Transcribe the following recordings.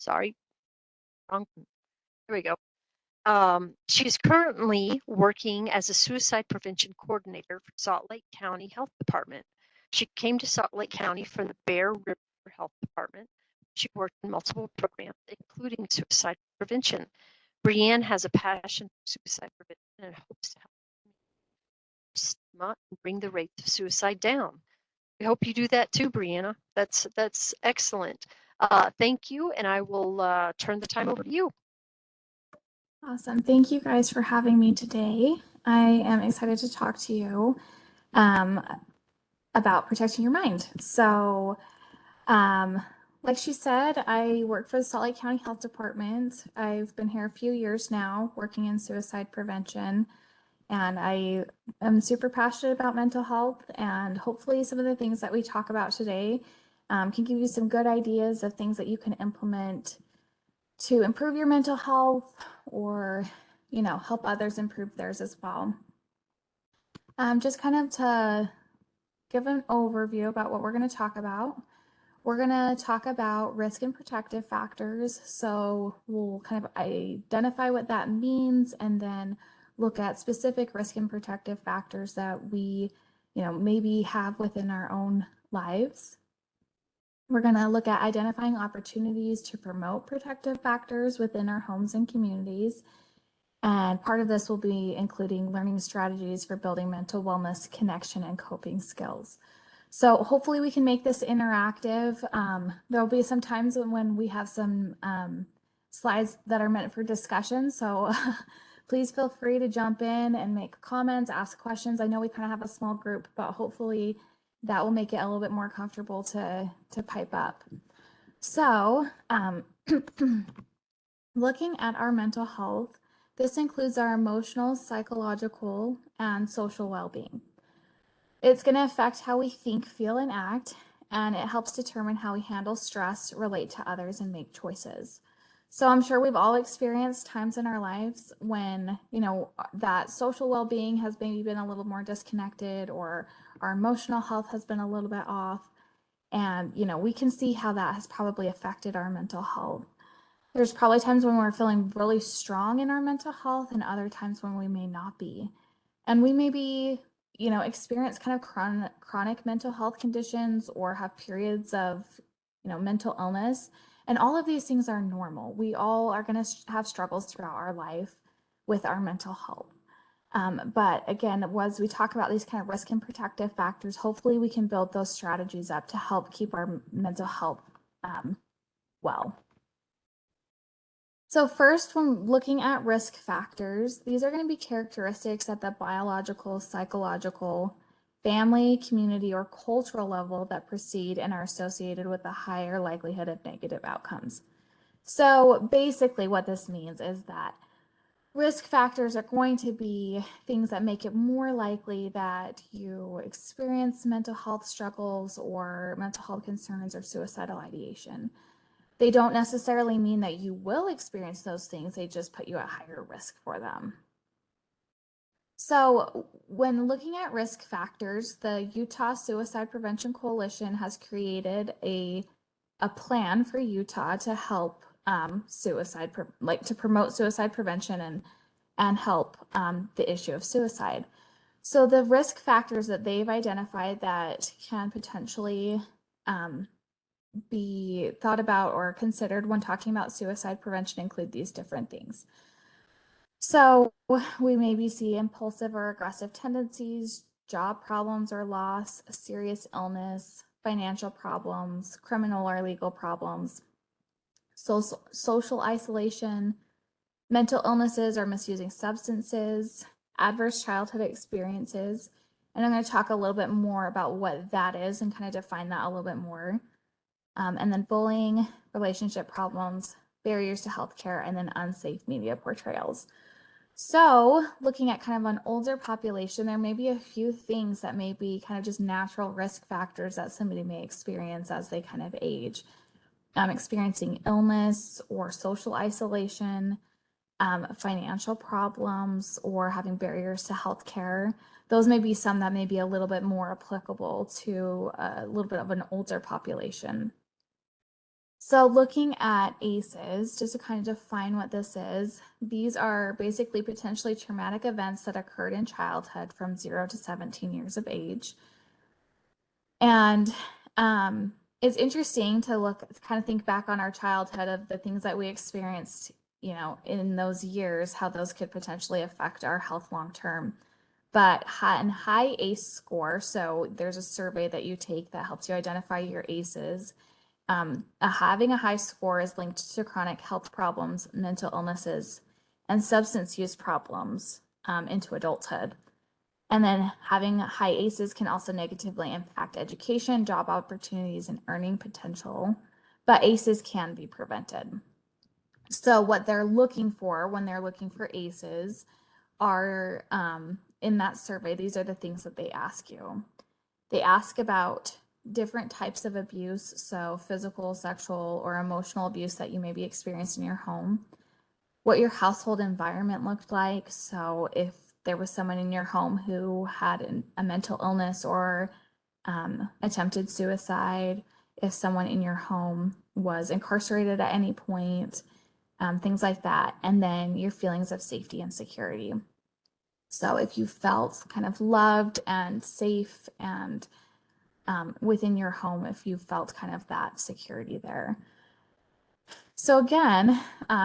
Sorry, wrong. There we go. She's currently working as a suicide prevention coordinator for Salt Lake County Health Department. She came to Salt Lake County for the Bear River Health Department. She worked in multiple programs, including suicide prevention. Brianne has a passion for suicide prevention and hopes to help stigma and bring the rates of suicide down. We hope you do that too, Brianna. That's excellent. Thank you, and I will turn the time over to you. Awesome. Thank you guys for having me today. I am excited to talk to you about protecting your mind. So, like she said, I work for the Salt Lake County Health Department. I've been here a few years now working in suicide prevention, and I am super passionate about mental health, and hopefully some of the things that we talk about today can give you some good ideas of things that you can implement to improve your mental health or, help others improve theirs as well. Just kind of to give an overview about what we're going to talk about. We're going to talk about risk and protective factors. So we'll kind of identify what that means and then look at specific risk and protective factors that we, maybe have within our own lives. We're going to look at identifying opportunities to promote protective factors within our homes and communities. And part of this will be including learning strategies for building mental wellness, connection, and coping skills. So hopefully we can make this interactive. There'll be some times when we have some slides that are meant for discussion. So please feel free to jump in and make comments, ask questions. I know we kind of have a small group, but hopefully that will make it a little bit more comfortable to pipe up. So looking at our mental health, this includes our emotional, psychological, and social well-being. It's going to affect how we think, feel, and act, and it helps determine how we handle stress, relate to others, and make choices. So I'm sure we've all experienced times in our lives when, that social well-being has maybe been a little more disconnected, or our emotional health has been a little bit off. And, we can see how that has probably affected our mental health. There's probably times when we're feeling really strong in our mental health and other times when we may not be. And we may be, experience kind of chronic mental health conditions or have periods of, mental illness. And all of these things are normal. We all are going to have struggles throughout our life with our mental health. But again, as we talk about these kind of risk and protective factors, hopefully we can build those strategies up to help keep our mental health well. So first, when looking at risk factors, these are going to be characteristics at the biological, psychological, family, community, or cultural level that precede and are associated with a higher likelihood of negative outcomes. So basically what this means is that risk factors are going to be things that make it more likely that you experience mental health struggles or mental health concerns or suicidal ideation. They don't necessarily mean that you will experience those things. They just put you at higher risk for them. So when looking at risk factors, the Utah Suicide Prevention Coalition has created a plan for Utah to help to promote suicide prevention and help the issue of suicide. So the risk factors that they've identified that can potentially be thought about or considered when talking about suicide prevention include these different things. So we maybe see impulsive or aggressive tendencies, job problems or loss, serious illness, financial problems, criminal or legal problems, social isolation, mental illnesses or misusing substances, adverse childhood experiences. And I'm going to talk a little bit more about what that is and kind of define that a little bit more. And then bullying, relationship problems, barriers to healthcare, and then unsafe media portrayals. So looking at kind of an older population, there may be a few things that may be kind of just natural risk factors that somebody may experience as they kind of age. Experiencing illness or social isolation, financial problems, or having barriers to healthcare. Those may be some that may be a little bit more applicable to a little bit of an older population. So looking at ACEs, just to kind of define what this is, these are basically potentially traumatic events that occurred in childhood from 0 to 17 years of age. And it's interesting to kind of think back on our childhood of the things that we experienced, in those years, how those could potentially affect our health long term. But high ACE score, so there's a survey that you take that helps you identify your ACEs. Having a high score is linked to chronic health problems, mental illnesses, and substance use problems into adulthood. And then having high ACEs can also negatively impact education, job opportunities, and earning potential. But ACEs can be prevented. So what they're looking for when they're looking for ACEs are in that survey, these are the things that they ask you. They ask about different types of abuse, so physical, sexual, or emotional abuse that you maybe experienced in your home, what your household environment looked like. So if there was someone in your home who had a mental illness or attempted suicide, if someone in your home was incarcerated at any point, things like that. And then your feelings of safety and security. So if you felt kind of loved and safe and within your home, if you felt kind of that security there. So again,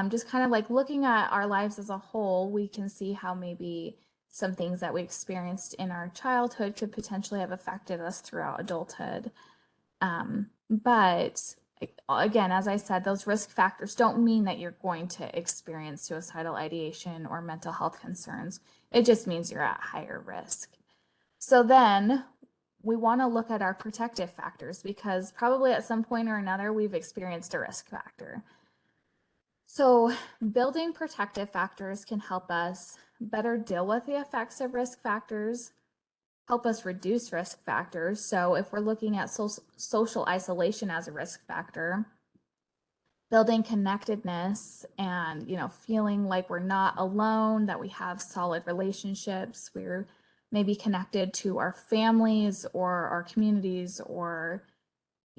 just kind of like looking at our lives as a whole, we can see how maybe some things that we experienced in our childhood could potentially have affected us throughout adulthood. But again, as I said, those risk factors don't mean that you're going to experience suicidal ideation or mental health concerns. It just means you're at higher risk. So then we want to look at our protective factors because probably at some point or another, we've experienced a risk factor. So building protective factors can help us better deal with the effects of risk factors, help us reduce risk factors. So if we're looking at social isolation as a risk factor, building connectedness and, feeling like we're not alone, that we have solid relationships, we're maybe connected to our families or our communities or,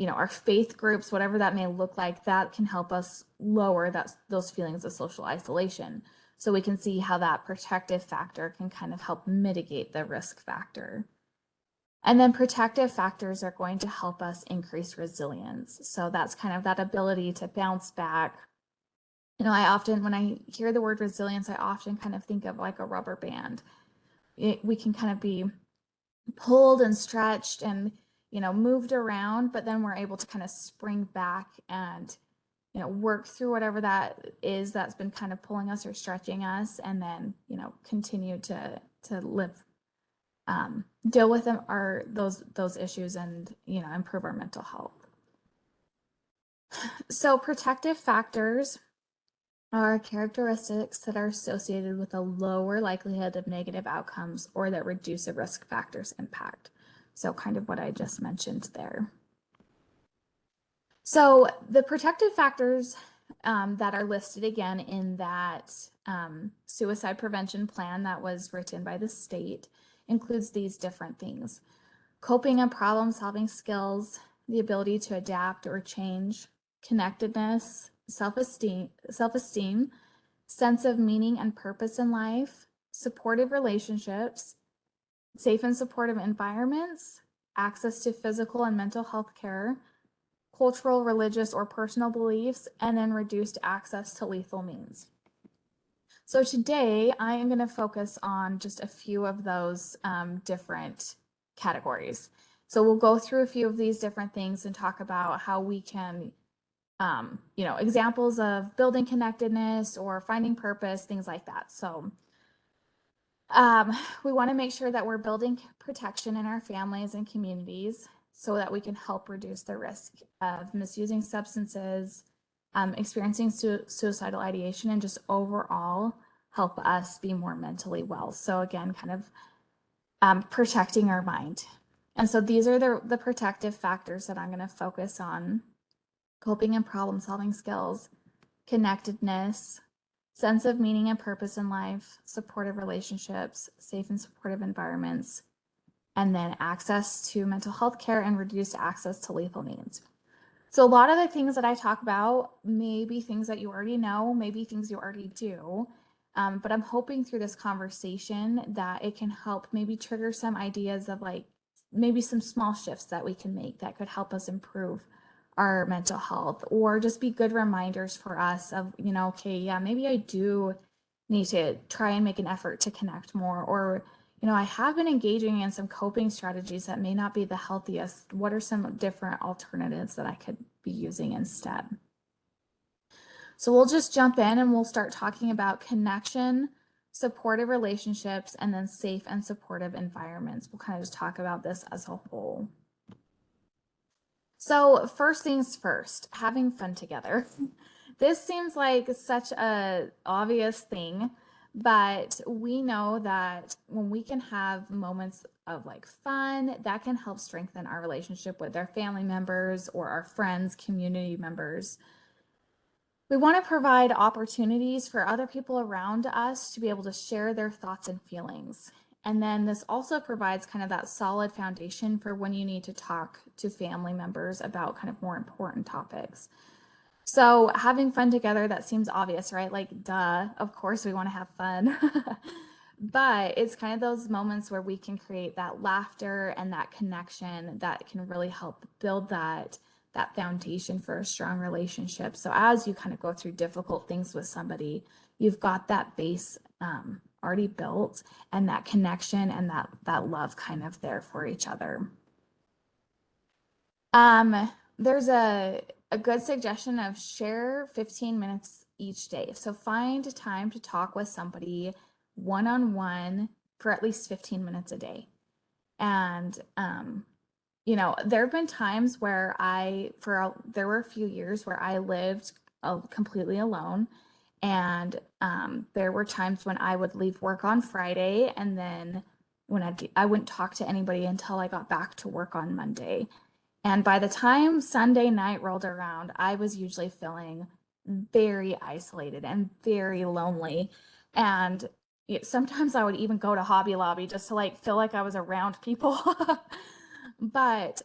our faith groups, whatever that may look like, that can help us lower those feelings of social isolation. So we can see how that protective factor can kind of help mitigate the risk factor. And then protective factors are going to help us increase resilience. So that's kind of that ability to bounce back. When I hear the word resilience, I often kind of think of like a rubber band. We can kind of be pulled and stretched and, moved around, but then we're able to kind of spring back and, work through whatever that is that's been kind of pulling us or stretching us, and then, continue to live, deal with them or those issues and, improve our mental health. So protective factors are characteristics that are associated with a lower likelihood of negative outcomes or that reduce a risk factor's impact. So kind of what I just mentioned there. So the protective factors that are listed again in that suicide prevention plan that was written by the state includes these different things: coping and problem solving skills, the ability to adapt or change, connectedness, self-esteem, sense of meaning and purpose in life, supportive relationships, safe and supportive environments, access to physical and mental health care, cultural, religious, or personal beliefs, and then reduced access to lethal means. So today I am going to focus on just a few of those different categories. So we'll go through a few of these different things and talk about how we can examples of building connectedness or finding purpose, things like that. So we want to make sure that we're building protection in our families and communities so that we can help reduce the risk of misusing substances, experiencing suicidal ideation, and just overall help us be more mentally well. So again, kind of protecting our mind. And so these are the protective factors that I'm going to focus on: coping and problem solving skills, connectedness, sense of meaning and purpose in life, supportive relationships, safe and supportive environments, and then access to mental health care and reduced access to lethal means. So a lot of the things that I talk about may be things that you already know, maybe things you already do. But I'm hoping through this conversation that it can help maybe trigger some ideas of like maybe some small shifts that we can make that could help us improve our mental health, or just be good reminders for us of, okay, yeah, maybe I do need to try and make an effort to connect more, or I have been engaging in some coping strategies that may not be the healthiest. What are some different alternatives that I could be using instead? So we'll just jump in and we'll start talking about connection, supportive relationships, and then safe and supportive environments. We'll kind of just talk about this as a whole. So first things first, having fun together. This seems like such a obvious thing, but we know that when we can have moments of like fun, that can help strengthen our relationship with our family members or our friends, community members. We want to provide opportunities for other people around us to be able to share their thoughts and feelings. And then this also provides kind of that solid foundation for when you need to talk to family members about kind of more important topics. So having fun together, that seems obvious, right? Like, duh, of course we want to have fun. But it's kind of those moments where we can create that laughter and that connection that can really help build that foundation for a strong relationship. So as you kind of go through difficult things with somebody, you've got that base already built, and that connection and that love kind of there for each other. There's a good suggestion of share 15 minutes each day. So find time to talk with somebody one-on-one for at least 15 minutes a day. And there have been times where there were a few years where I lived completely alone. And there were times when I would leave work on Friday, and then I wouldn't talk to anybody until I got back to work on Monday. And by the time Sunday night rolled around, I was usually feeling very isolated and very lonely. And sometimes I would even go to Hobby Lobby just to like feel like I was around people. But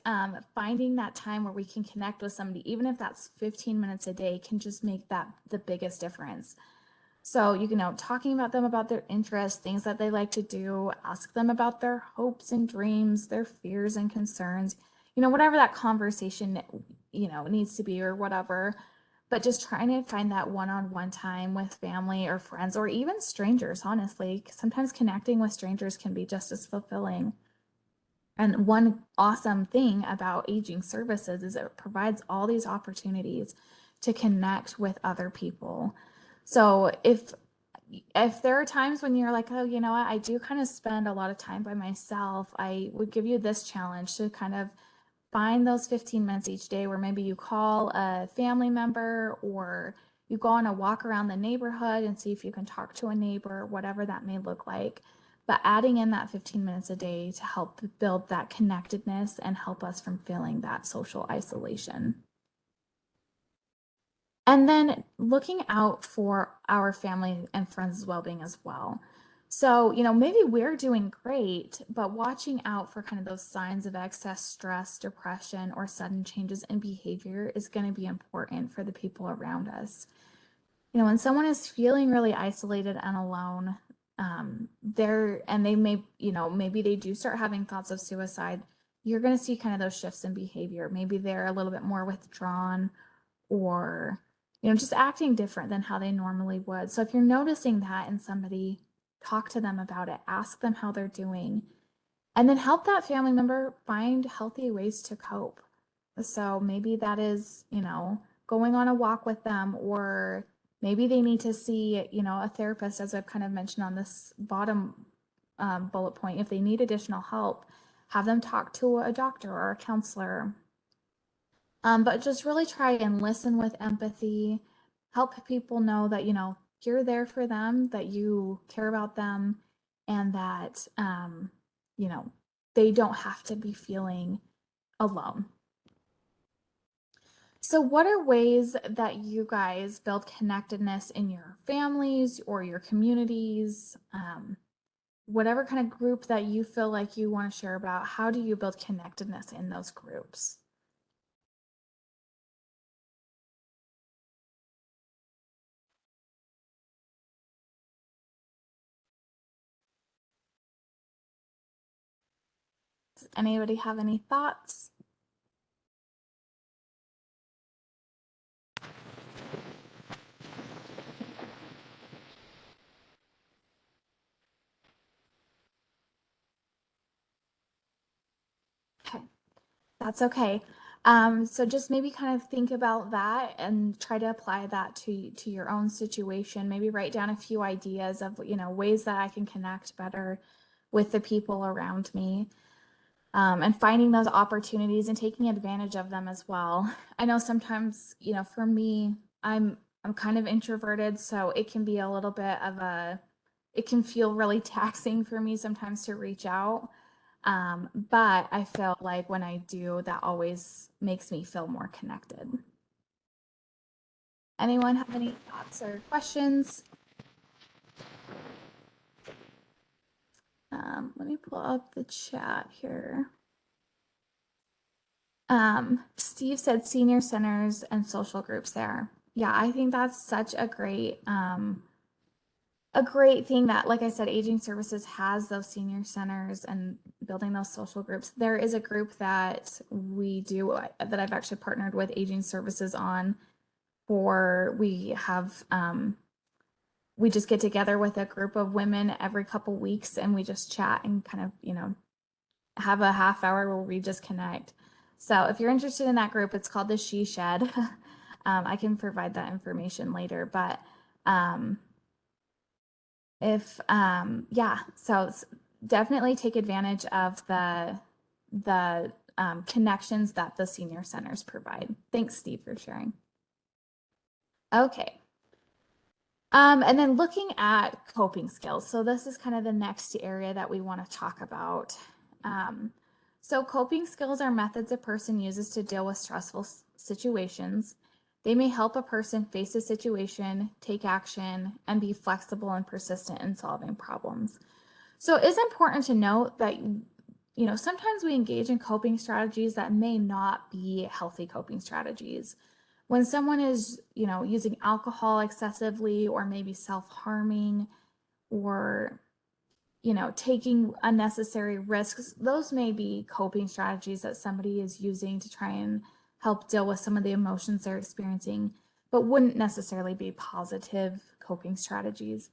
finding that time where we can connect with somebody, even if that's 15 minutes a day, can just make that the biggest difference. So, talking about them, about their interests, things that they like to do, ask them about their hopes and dreams, their fears and concerns, whatever that conversation, needs to be or whatever. But just trying to find that one-on-one time with family or friends or even strangers, honestly. Sometimes connecting with strangers can be just as fulfilling. And one awesome thing about aging services is it provides all these opportunities to connect with other people. So if there are times when you're like, oh, you know what, I do kind of spend a lot of time by myself, I would give you this challenge to kind of find those 15 minutes each day where maybe you call a family member, or you go on a walk around the neighborhood and see if you can talk to a neighbor, whatever that may look like. But adding in that 15 minutes a day to help build that connectedness and help us from feeling that social isolation. And then looking out for our family and friends' well-being as well. So, maybe we're doing great, but watching out for kind of those signs of excess stress, depression, or sudden changes in behavior is going to be important for the people around us. When someone is feeling really isolated and alone, they may, maybe they do start having thoughts of suicide, you're going to see kind of those shifts in behavior. Maybe they're a little bit more withdrawn, or just acting different than how they normally would. So if you're noticing that in somebody, talk to them about it, ask them how they're doing, and then help that family member find healthy ways to cope. So maybe that is, going on a walk with them, or maybe they need to see, a therapist, as I've kind of mentioned on this bottom bullet point. If they need additional help, have them talk to a doctor or a counselor. But just really try and listen with empathy, help people know that, you're there for them, that you care about them, and that, you know, they don't have to be feeling alone. So, what are ways that you guys build connectedness in your families or your communities? Whatever kind of group that you feel like you want to share about, how do you build connectedness in those groups? Anybody have any thoughts? Okay, that's okay. So just maybe kind of think about that and try to apply that to your own situation. Maybe write down a few ideas of, ways that I can connect better with the people around me. And finding those opportunities and taking advantage of them as well. I know sometimes, for me, I'm kind of introverted, so it can be a little bit of it can feel really taxing for me sometimes to reach out. But I feel like when I do, that always makes me feel more connected. Anyone have any thoughts or questions? Let me pull up the chat here. Steve said senior centers and social groups there. Yeah, I think that's such a great thing that, like I said, Aging Services has those senior centers and building those social groups. There is a group that we do that I've actually partnered with Aging Services on we have we just get together with a group of women every couple weeks and we just chat and kind of, have a half hour where we just connect. So if you're interested in that group, it's called the She Shed. I can provide that information later, but yeah, so definitely take advantage of the connections that the senior centers provide. Thanks, Steve, for sharing. Okay. And then looking at coping skills. So this is kind of the next area that we want to talk about. So coping skills are methods a person uses to deal with stressful situations. They may help a person face a situation, take action, and be flexible and persistent in solving problems. So it's important to note that, sometimes we engage in coping strategies that may not be healthy coping strategies. When someone is, using alcohol excessively or maybe self-harming or, taking unnecessary risks, those may be coping strategies that somebody is using to try and help deal with some of the emotions they're experiencing, but wouldn't necessarily be positive coping strategies.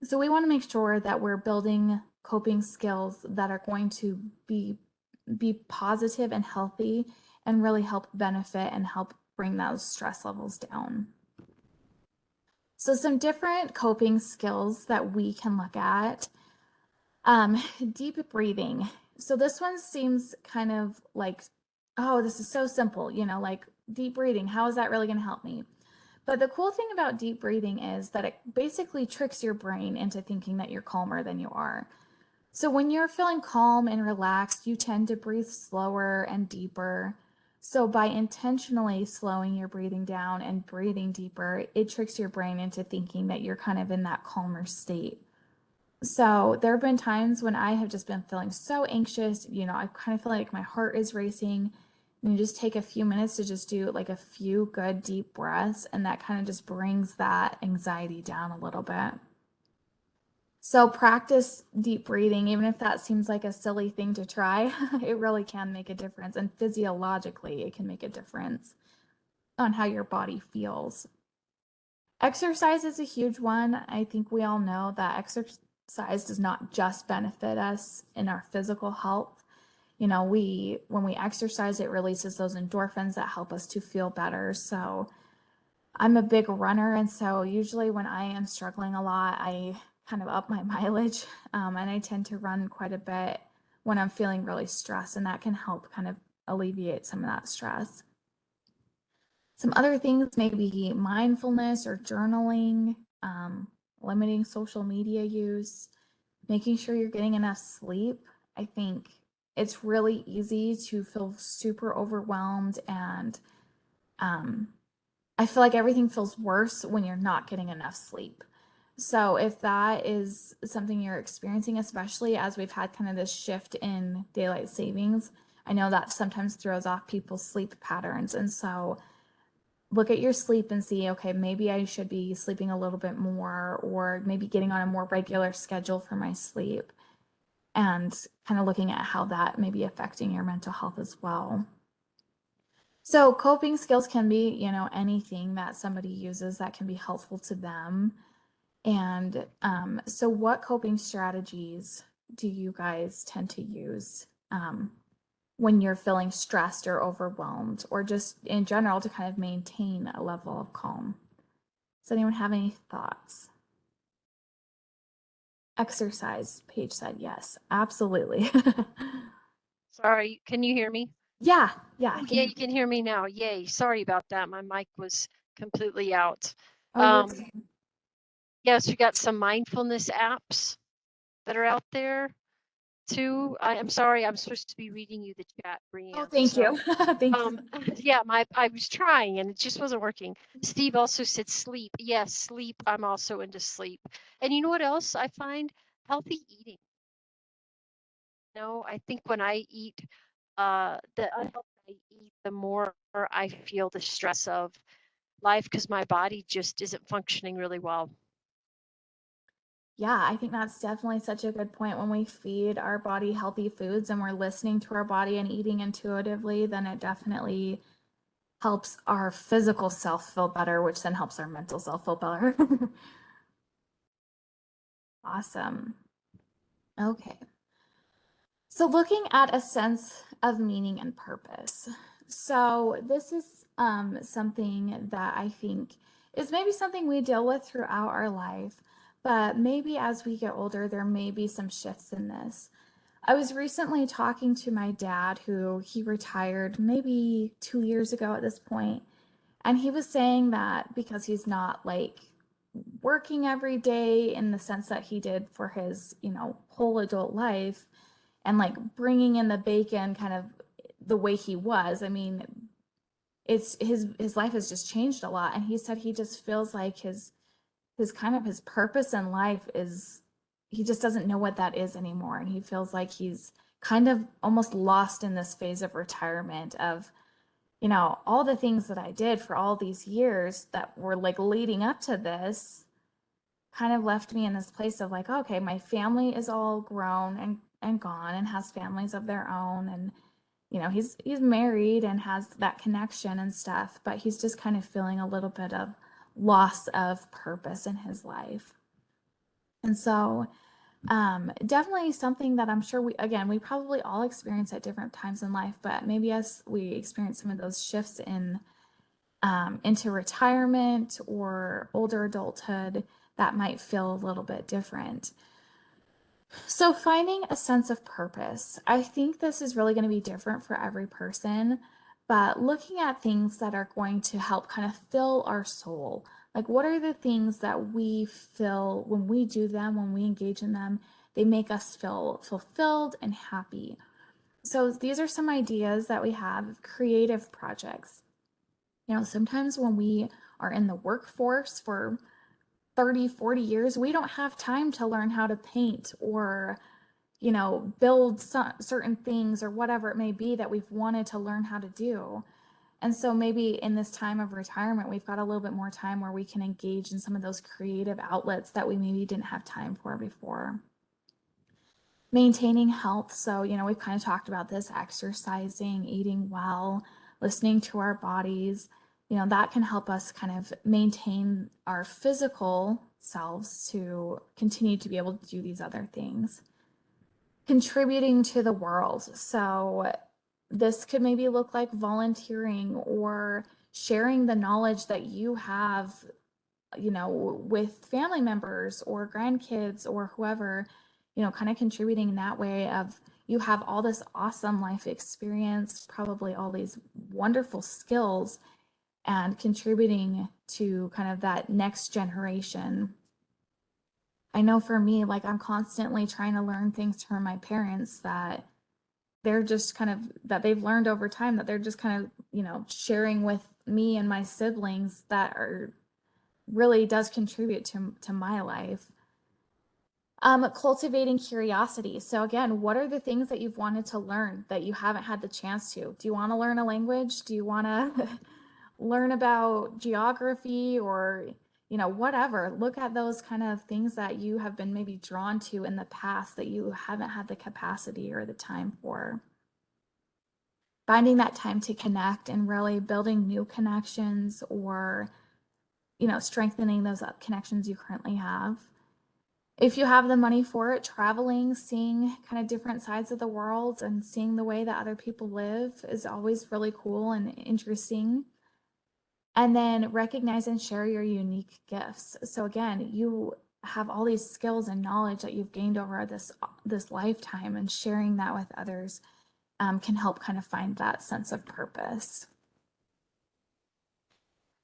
So we want to make sure that we're building coping skills that are going to be positive and healthy and really help benefit and help bring those stress levels down. So some different coping skills that we can look at. Deep breathing. So this one seems kind of like, oh, this is so simple, like deep breathing. How is that really going to help me? But the cool thing about deep breathing is that it basically tricks your brain into thinking that you're calmer than you are. So when you're feeling calm and relaxed, you tend to breathe slower and deeper. So by intentionally slowing your breathing down and breathing deeper, it tricks your brain into thinking that you're kind of in that calmer state. So there have been times when I have just been feeling so anxious, I kind of feel like my heart is racing. And you just take a few minutes to just do like a few good deep breaths, and that kind of just brings that anxiety down a little bit. So practice deep breathing, even if that seems like a silly thing to try, it really can make a difference. And physiologically, it can make a difference on how your body feels. Exercise is a huge one. I think we all know that exercise does not just benefit us in our physical health. When we exercise, it releases those endorphins that help us to feel better. So I'm a big runner, and so usually when I am struggling a lot, I kind of up my mileage, and I tend to run quite a bit when I'm feeling really stressed, and that can help kind of alleviate some of that stress. Some other things may be mindfulness or journaling, limiting social media use, making sure you're getting enough sleep. I think it's really easy to feel super overwhelmed, and I feel like everything feels worse when you're not getting enough sleep. So if that is something you're experiencing, especially as we've had kind of this shift in daylight savings, I know that sometimes throws off people's sleep patterns. And so look at your sleep and see, okay, maybe I should be sleeping a little bit more, or maybe getting on a more regular schedule for my sleep. and kind of looking at how that may be affecting your mental health as well. So coping skills can be, anything that somebody uses that can be helpful to them. And so what coping strategies do you guys tend to use when you're feeling stressed or overwhelmed, or just in general to kind of maintain a level of calm? Does anyone have any thoughts? Exercise, Paige said yes, absolutely. Sorry, can you hear me? Yeah, yeah. Oh, yeah, you can hear me now. Yay. Sorry about that. My mic was completely out. Oh, you're Um, yes, we got some mindfulness apps that are out there too. I'm sorry, I'm supposed to be reading you the chat, Oh, Brianne. thank you. Thank you. Yeah, I was trying and it just wasn't working. Steve also said sleep. Yes, sleep. I'm also into sleep. And you know what else I find? Healthy eating. I think when I eat, the unhealthy I eat, the more I feel the stress of life because my body just isn't functioning really well. Yeah, I think that's definitely such a good point. When we feed our body healthy foods and we're listening to our body and eating intuitively, then it definitely helps our physical self feel better, which then helps our mental self feel better. Awesome. Okay. So, looking at a sense of meaning and purpose. So, this is something that I think is maybe something we deal with throughout our life, but maybe as we get older, there may be some shifts in this. I was recently talking to my dad, who he retired maybe 2 years ago at this point, and he was saying that because he's not like working every day in the sense that he did for his, whole adult life, and like bringing in the bacon kind of the way he was. I mean, it's his life has just changed a lot, and he said he just feels like his kind of his purpose in life is he just doesn't know what that is anymore, and he feels like he's kind of almost lost in this phase of retirement of all the things that I did for all these years that were like leading up to this kind of left me in this place of like, okay, my family is all grown and gone and has families of their own, and he's married and has that connection and stuff, but he's just kind of feeling a little bit of loss of purpose in his life. And so definitely something that I'm sure we probably all experience at different times in life, but maybe as we experience some of those shifts into retirement or older adulthood, that might feel a little bit different. So, finding a sense of purpose, I think this is really going to be different for every person, but looking at things that are going to help kind of fill our soul. Like, what are the things that we feel when we do them, when we engage in them, they make us feel fulfilled and happy. So, these are some ideas that we have: creative projects. Sometimes when we are in the workforce for 30, 40 years, we don't have time to learn how to paint or build certain things or whatever it may be that we've wanted to learn how to do. And so maybe in this time of retirement, we've got a little bit more time where we can engage in some of those creative outlets that we maybe didn't have time for before. Maintaining health. So, we've kind of talked about this: exercising, eating well, listening to our bodies. That can help us kind of maintain our physical selves to continue to be able to do these other things. Contributing to the world. So this could maybe look like volunteering or sharing the knowledge that you have, with family members or grandkids or whoever, kind of contributing in that way of you have all this awesome life experience, probably all these wonderful skills, and contributing to kind of that next generation. I know for me, like I'm constantly trying to learn things from my parents that they're just kind of that they've learned over time, that they're just kind of, sharing with me and my siblings, that are really does contribute to my life. Cultivating curiosity. So again, what are the things that you've wanted to learn that you haven't had the chance to? Do you want to learn a language? Do you want to learn about geography or, whatever. Look at those kind of things that you have been maybe drawn to in the past that you haven't had the capacity or the time for. Finding that time to connect and really building new connections, or strengthening those connections you currently have. If you have the money for it, traveling, seeing kind of different sides of the world and seeing the way that other people live is always really cool and interesting. And then recognize and share your unique gifts. So again, you have all these skills and knowledge that you've gained over this lifetime, and sharing that with others can help kind of find that sense of purpose.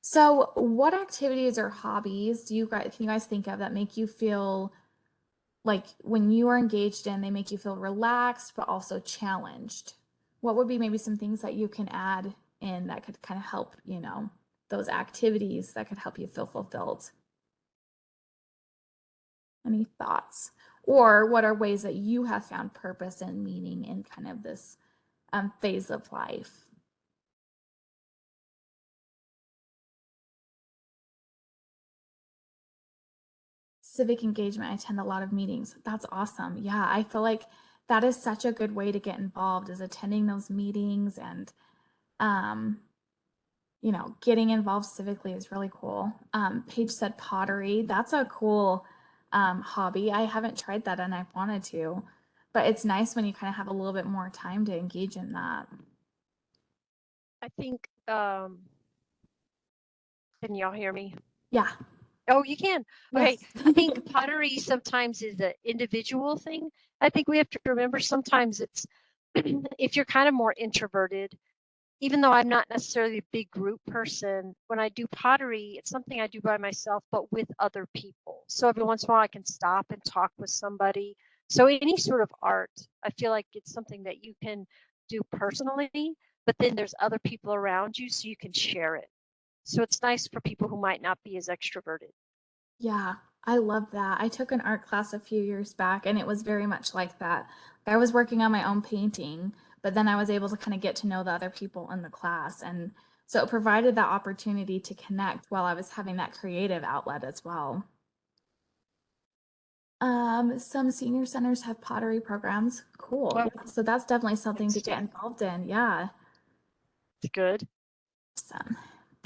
So, what activities or hobbies can you guys think of that make you feel like, when you are engaged in, they make you feel relaxed but also challenged? What would be maybe some things that you can add in that could kind of help, those activities that could help you feel fulfilled? Any thoughts? Or what are ways that you have found purpose and meaning in kind of this phase of life? Civic engagement. I attend a lot of meetings. That's awesome. Yeah, I feel like that is such a good way to get involved, is attending those meetings, and um, getting involved civically is really cool. Paige said pottery. That's a cool hobby. I haven't tried that and I've wanted to, but it's nice when you kind of have a little bit more time to engage in that. I think, can y'all hear me? Yeah. Oh, you can. Okay. Yes. I think pottery sometimes is an individual thing. I think we have to remember sometimes it's, if you're kind of more introverted, even though I'm not necessarily a big group person, when I do pottery, it's something I do by myself, but with other people. So every once in a while I can stop and talk with somebody. So any sort of art, I feel like it's something that you can do personally, but then there's other people around you so you can share it. So it's nice for people who might not be as extroverted. Yeah, I love that. I took an art class a few years back and it was very much like that. I was working on my own painting, but then I was able to kind of get to know the other people in the class. And so it provided that opportunity to connect while I was having that creative outlet as well. Some senior centers have pottery programs. Cool. Well, Yeah. So that's definitely something to it's get involved in. Yeah. good. Awesome.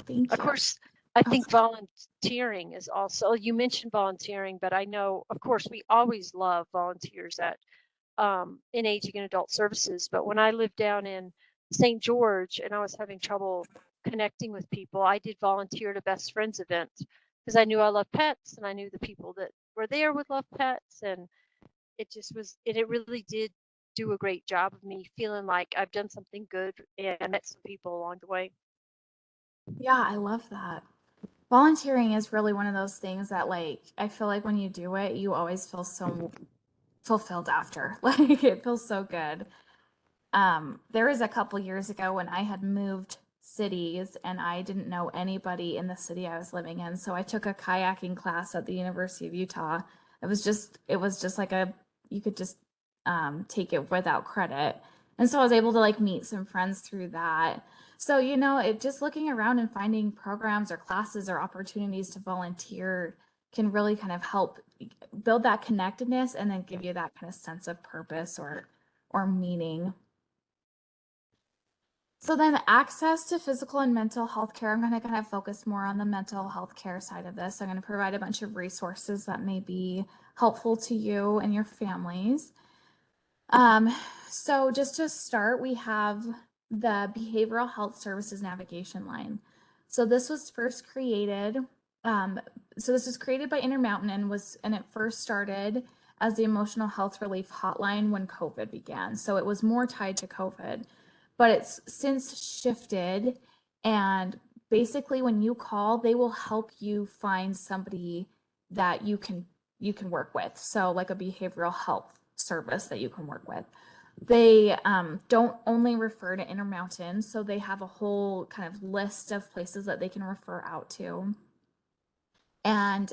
Thank Of you. course, I Oh, think volunteering is also, you mentioned volunteering, but I know, of course, we always love volunteers at in aging and adult services. But when I lived down in St. George and I was having trouble connecting with people, I did volunteer at a best friends event because I knew I loved pets and I knew the people that were there would love pets. And it just was, and it really did do a great job of me feeling like I've done something good and I met some people along the way. yeah, I love that. Volunteering is really one of those things that, like, I feel like when you do it, you always feel so fulfilled after. Like, it feels so good. There was a couple years ago when I had moved cities and I didn't know anybody in the city I was living in. So I took a kayaking class at the University of Utah. It was just like you could just take it without credit. And so I was able to like meet some friends through that. So, it just looking around and finding programs or classes or opportunities to volunteer can really kind of help build that connectedness and then give you that kind of sense of purpose or meaning. So then access to physical and mental health care, I'm going to kind of focus more on the mental health care side of this. I'm going to provide a bunch of resources that may be helpful to you and your families. Um, so just to start, we have the Behavioral Health Services Navigation Line. So this was first created. Um, so this was created by Intermountain and it first started as the emotional health relief hotline when COVID began. So it was more tied to COVID, but it's since shifted. And basically, when you call, they will help you find somebody that you can work with. So like a behavioral health service that you can work with. They don't only refer to Intermountain, so they have a whole kind of list of places that they can refer out to. And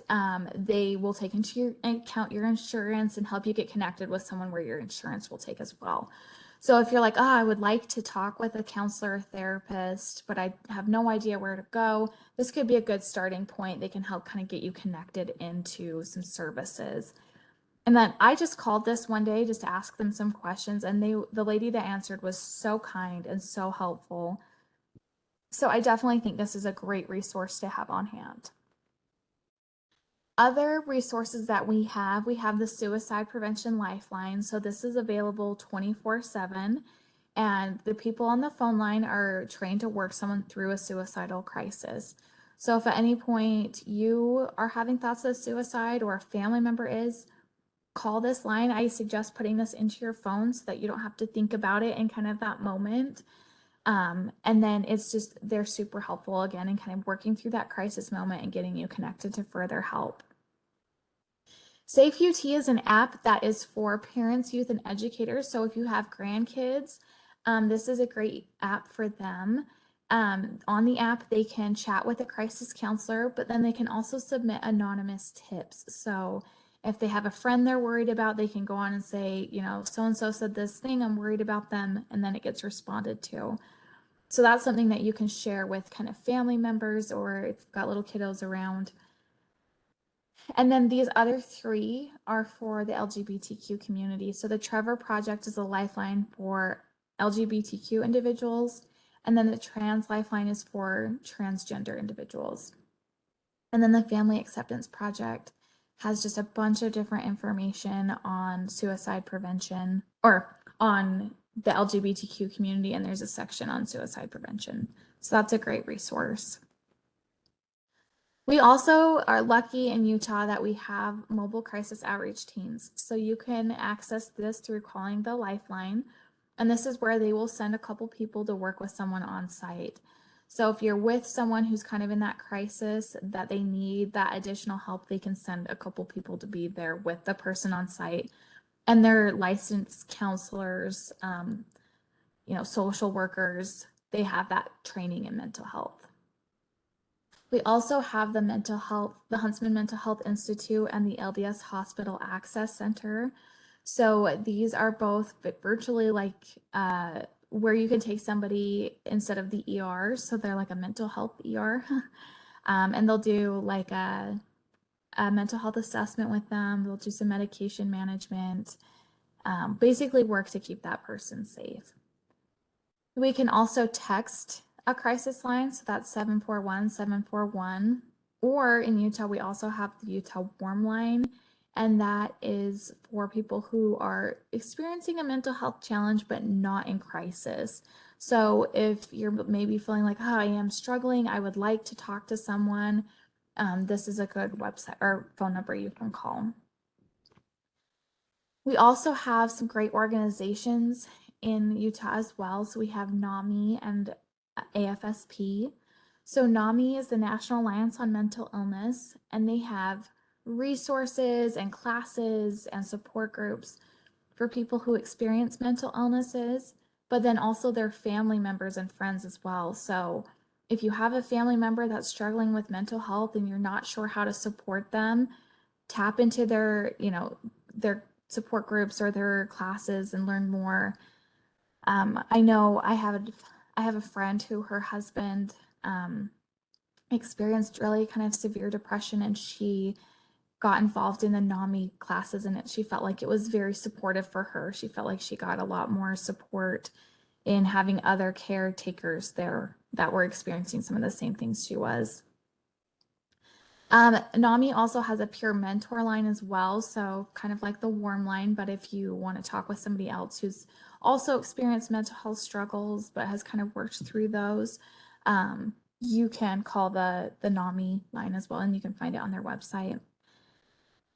they will take into your account your insurance and help you get connected with someone where your insurance will take as well. So if you're like, oh, I would like to talk with a counselor or therapist, but I have no idea where to go, this could be a good starting point. They can help kind of get you connected into some services. And then I just called this one day just to ask them some questions, and the lady that answered was so kind and so helpful. So I definitely think this is a great resource to have on hand. Other resources that we have the Suicide Prevention Lifeline. So this is available 24/7, and the people on the phone line are trained to work someone through a suicidal crisis. So if at any point you are having thoughts of suicide or a family member is, call this line. I suggest putting this into your phone so that you don't have to think about it in kind of that moment. And then it's just, they're super helpful again in kind of working through that crisis moment and getting you connected to further help. Safe UT is an app that is for parents, youth, and educators. So if you have grandkids, this is a great app for them. On the app, they can chat with a crisis counselor, but then they can also submit anonymous tips. So if they have a friend they're worried about, they can go on and say, you know, so-and-so said this thing, I'm worried about them, and then it gets responded to. So that's something that you can share with kind of family members or if you've got little kiddos around. And then these other three are for the LGBTQ community. So the Trevor Project is a lifeline for LGBTQ individuals, and then the Trans Lifeline is for transgender individuals. And then the Family Acceptance Project has just a bunch of different information on suicide prevention or on the LGBTQ community, and there's a section on suicide prevention. So that's a great resource. We also are lucky in Utah that we have mobile crisis outreach teams. So you can access this through calling the Lifeline. And this is where they will send a couple people to work with someone on site. So if you're with someone who's kind of in that crisis that they need that additional help, they can send a couple people to be there with the person on site. And they're licensed counselors, you know, social workers. They have that training in mental health. We also have the Huntsman Mental Health Institute and the LDS Hospital Access Center. So these are both virtually like where you can take somebody instead of the ER. So they're like a mental health ER. And they'll do like a mental health assessment with them. They'll do some medication management, basically work to keep that person safe. We can also text a crisis line, so that's 741-741. Or in Utah, we also have the Utah Warm Line, and that is for people who are experiencing a mental health challenge but not in crisis. So if you're maybe feeling like, oh, I am struggling, I would like to talk to someone, this is a good website or phone number you can call. We also have some great organizations in Utah as well. So we have NAMI and AFSP. So NAMI is the National Alliance on Mental Illness, and they have resources and classes and support groups for people who experience mental illnesses, but then also their family members and friends as well. So if you have a family member that's struggling with mental health and you're not sure how to support them, tap into their, you know, their support groups or their classes and learn more. I know I have a friend who her husband experienced really kind of severe depression, and she got involved in the NAMI classes, and she felt like it was very supportive for her. She felt like she got a lot more support in having other caretakers there that were experiencing some of the same things she was. NAMI also has a peer mentor line as well, so kind of like the warm line, but if you want to talk with somebody else who's also experienced mental health struggles but has kind of worked through those, you can call the NAMI line as well, and you can find it on their website.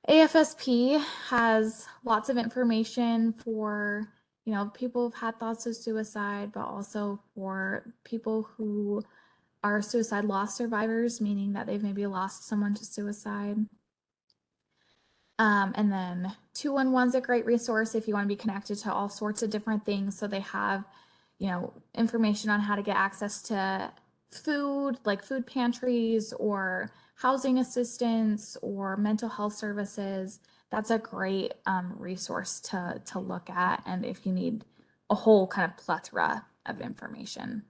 AFSP has lots of information for, you know, people who've had thoughts of suicide, but also for people who are suicide loss survivors, meaning that they've maybe lost someone to suicide. And then 211 is a great resource if you want to be connected to all sorts of different things. So they have, you know, information on how to get access to food, like food pantries or housing assistance or mental health services. That's a great resource to look at. And if you need a whole kind of plethora of information.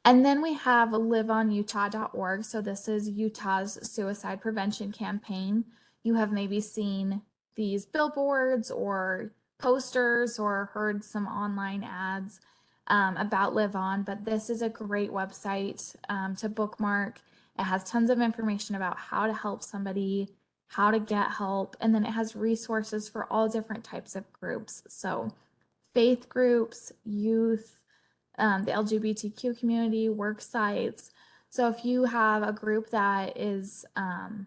And then we have liveonutah.org. So this is Utah's suicide prevention campaign. You have maybe seen these billboards or posters or heard some online ads about Live On, but this is a great website to bookmark. It has tons of information about how to help somebody, how to get help, and then it has resources for all different types of groups. So faith groups, youth, the LGBTQ community, work sites. So if you have a group that is, kind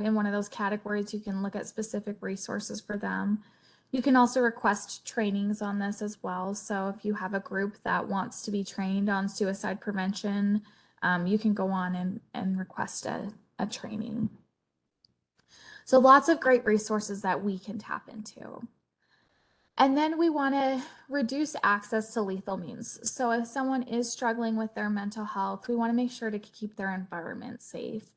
of in one of those categories, you can look at specific resources for them. You can also request trainings on this as well. So if you have a group that wants to be trained on suicide prevention, you can go on and request a training. So lots of great resources that we can tap into. And then we want to reduce access to lethal means. So if someone is struggling with their mental health, we want to make sure to keep their environment safe.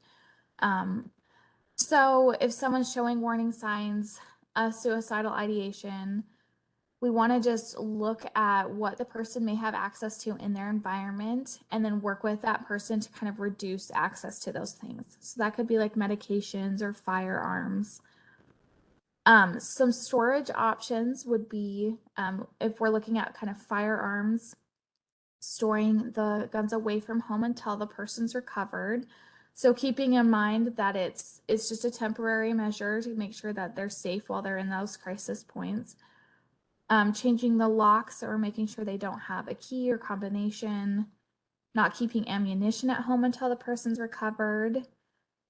So if someone's showing warning signs of suicidal ideation, we want to just look at what the person may have access to in their environment and then work with that person to kind of reduce access to those things. So that could be like medications or firearms. Some storage options would be, if we're looking at kind of firearms, storing the guns away from home until the person's recovered. So keeping in mind that it's just a temporary measure to make sure that they're safe while they're in those crisis points. Changing the locks or making sure they don't have a key or combination. Not keeping ammunition at home until the person's recovered.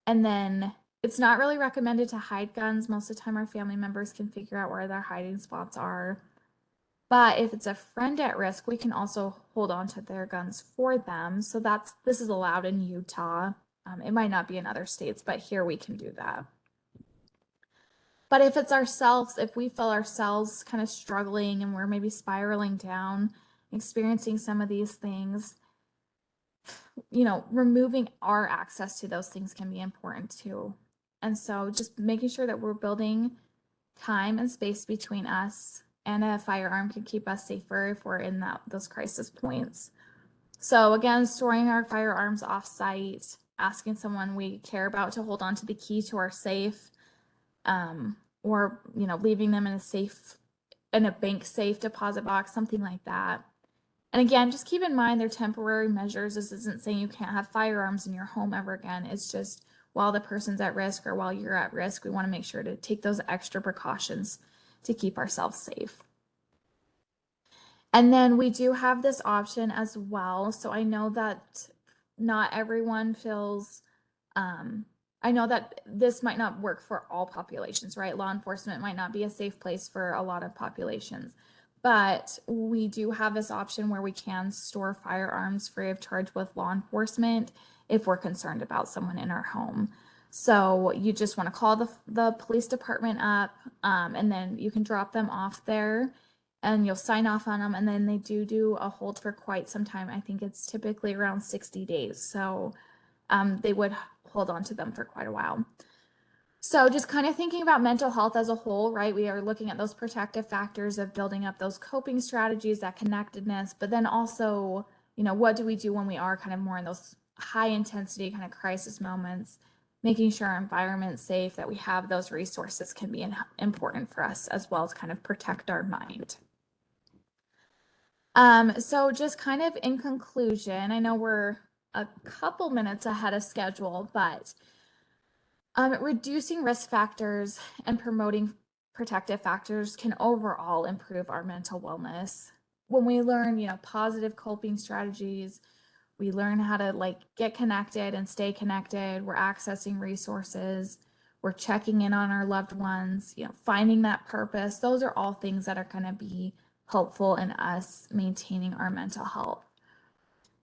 And then it's not really recommended to hide guns. Most of the time our family members can figure out where their hiding spots are. But if it's a friend at risk, we can also hold on to their guns for them. So this is allowed in Utah. It might not be in other states, but here we can do that. But if it's ourselves, if we feel ourselves kind of struggling and we're maybe spiraling down, experiencing some of these things, removing our access to those things can be important too. And so just making sure that we're building time and space between us and a firearm can keep us safer if we're in those crisis points. So again, storing our firearms off-site, asking someone we care about to hold on to the key to our safe, or leaving them in a bank safe deposit box, something like that. And again, just keep in mind they're temporary measures. This isn't saying you can't have firearms in your home ever again. It's just while the person's at risk or while you're at risk, we want to make sure to take those extra precautions to keep ourselves safe. And then we do have this option as well. So I know that not everyone feels, I know that this might not work for all populations, right? Law enforcement might not be a safe place for a lot of populations. But we do have this option where we can store firearms free of charge with law enforcement if we're concerned about someone in our home. So you just want to call the police department up, and then you can drop them off there and you'll sign off on them. And then they do a hold for quite some time. I think it's typically around 60 days. So they would hold on to them for quite a while. So just kind of thinking about mental health as a whole, right? We are looking at those protective factors of building up those coping strategies, that connectedness, but then also, what do we do when we are kind of more in those high intensity kind of crisis moments, making sure our environment's safe, that we have those resources can be important for us as well as kind of protect our mind. So just kind of in conclusion, I know we're a couple minutes ahead of schedule, but reducing risk factors and promoting protective factors can overall improve our mental wellness. When we learn, positive coping strategies, we learn how to get connected and stay connected. We're accessing resources. We're checking in on our loved ones, finding that purpose. Those are all things that are going to be helpful in us maintaining our mental health.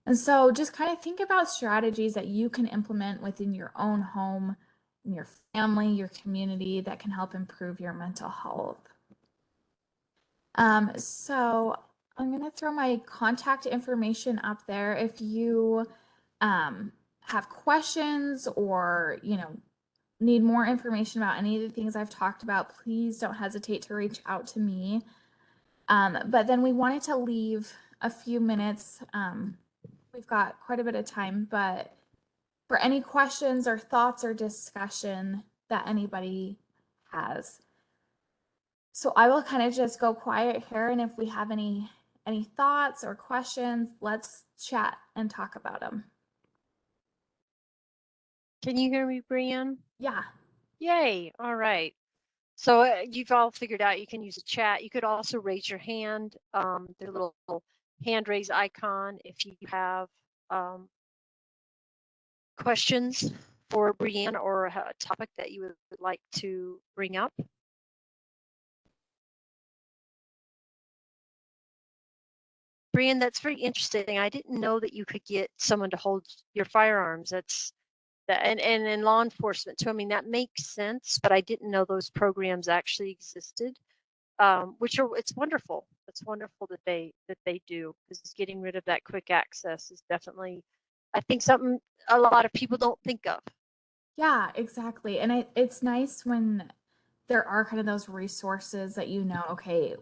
And so just kind of think about strategies that you can implement within your own home, in your family, your community that can help improve your mental health. So I'm going to throw my contact information up there. If you have questions or, need more information about any of the things I've talked about, please don't hesitate to reach out to me. But then we wanted to leave a few minutes. We've got quite a bit of time, but for any questions or thoughts or discussion that anybody has. So I will kind of just go quiet here, and if we have any thoughts or questions, let's chat and talk about them. Can you hear me, Brianne? Yeah. Yay. All right. So you've all figured out you can use a chat. You could also raise your hand. The little hand raise icon if you have questions for Brianne or a topic that you would like to bring up. Brianne, that's very interesting. I didn't know that you could get someone to hold your firearms. That's that, and in law enforcement too. I mean, that makes sense, but I didn't know those programs actually existed. Which are it's wonderful. It's wonderful that they do, because getting rid of that quick access is definitely, I think, something a lot of people don't think of. Yeah, exactly. And it's nice when there are kind of those resources that okay,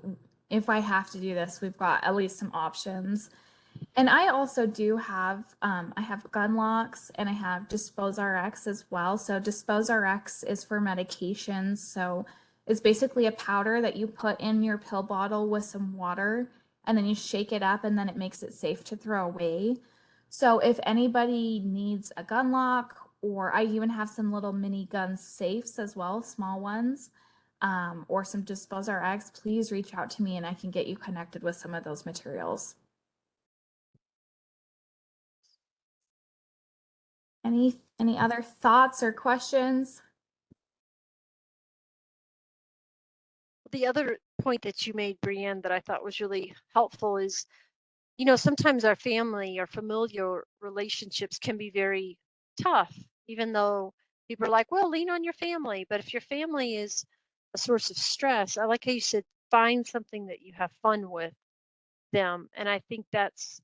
if I have to do this, we've got at least some options. And I also do have, I have gun locks and I have Dispose RX as well. So Dispose RX is for medications. So it's basically a powder that you put in your pill bottle with some water and then you shake it up and then it makes it safe to throw away. So if anybody needs a gun lock, or I even have some little mini gun safes as well, small ones, or some Dispose RX, please reach out to me and I can get you connected with some of those materials. Any other thoughts or questions? The other point that you made, Brianne, that I thought was really helpful is, sometimes our family, our familial relationships can be very tough, even though people are like, well, lean on your family. But if your family is a source of stress, I like how you said, find something that you have fun with them. And I think that's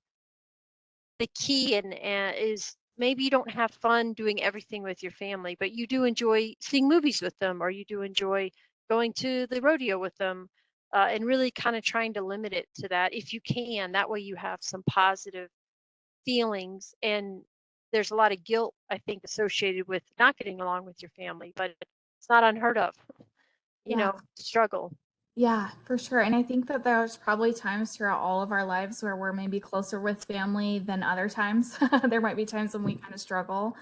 the key, and is maybe you don't have fun doing everything with your family, but you do enjoy seeing movies with them, or you do enjoy going to the rodeo with them, and really kind of trying to limit it to that if you can. That way you have some positive feelings, and there's a lot of guilt, I think, associated with not getting along with your family, but it's not unheard of, Yeah. to struggle. Yeah, for sure. And I think that there's probably times throughout all of our lives where we're maybe closer with family than other times. There might be times when we kind of struggle.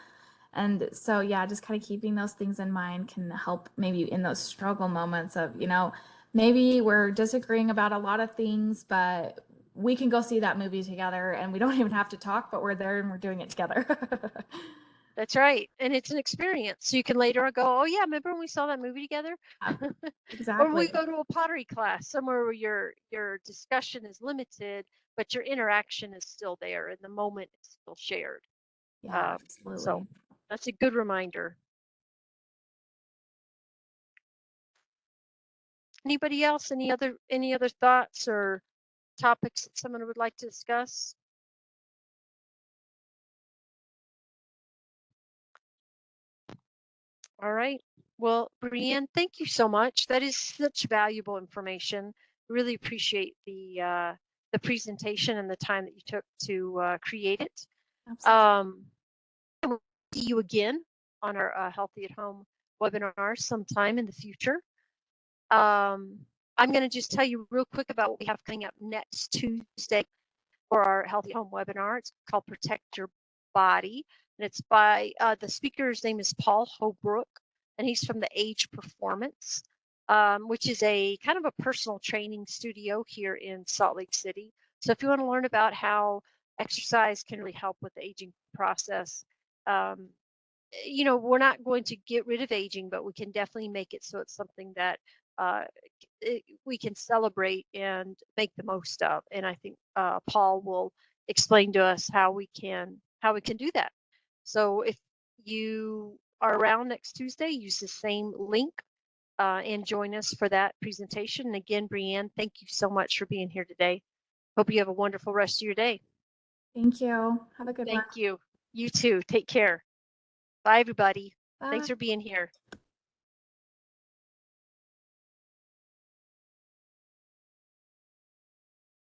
And so, yeah, just kind of keeping those things in mind can help maybe in those struggle moments of, maybe we're disagreeing about a lot of things, but we can go see that movie together and we don't even have to talk, but we're there and we're doing it together. That's right. And it's an experience. So you can later on go, oh yeah, remember when we saw that movie together? Or when we Exactly. go to a pottery class, somewhere where your discussion is limited, but your interaction is still there and the moment is still shared. Yeah, So absolutely. that's a good reminder. Anybody else? Any other thoughts or topics that someone would like to discuss? All right. Well, Brianne, thank you so much. That is such valuable information. Really appreciate the presentation and the time that you took to create it. Absolutely. Um, we'll see you again on our Healthy at Home webinar sometime in the future. I'm going to just tell you real quick about what we have coming up next Tuesday for our Healthy Home webinar. It's called Protect Your Body, and it's by the speaker's name is Paul Holbrook, and he's from the Age Performance, which is a kind of a personal training studio here in Salt Lake City. So if you want to learn about how exercise can really help with the aging process, um, we're not going to get rid of aging, but we can definitely make it so it's something that uh, we can celebrate and make the most of. And I think Paul will explain to us how we can do that. So if you are around next Tuesday, use the same link and join us for that presentation. And again, Brianne, thank you so much for being here today. Hope you have a wonderful rest of your day. Thank you. Have a good one. Thank you. You too. Take care. Bye, everybody. Bye. Thanks for being here.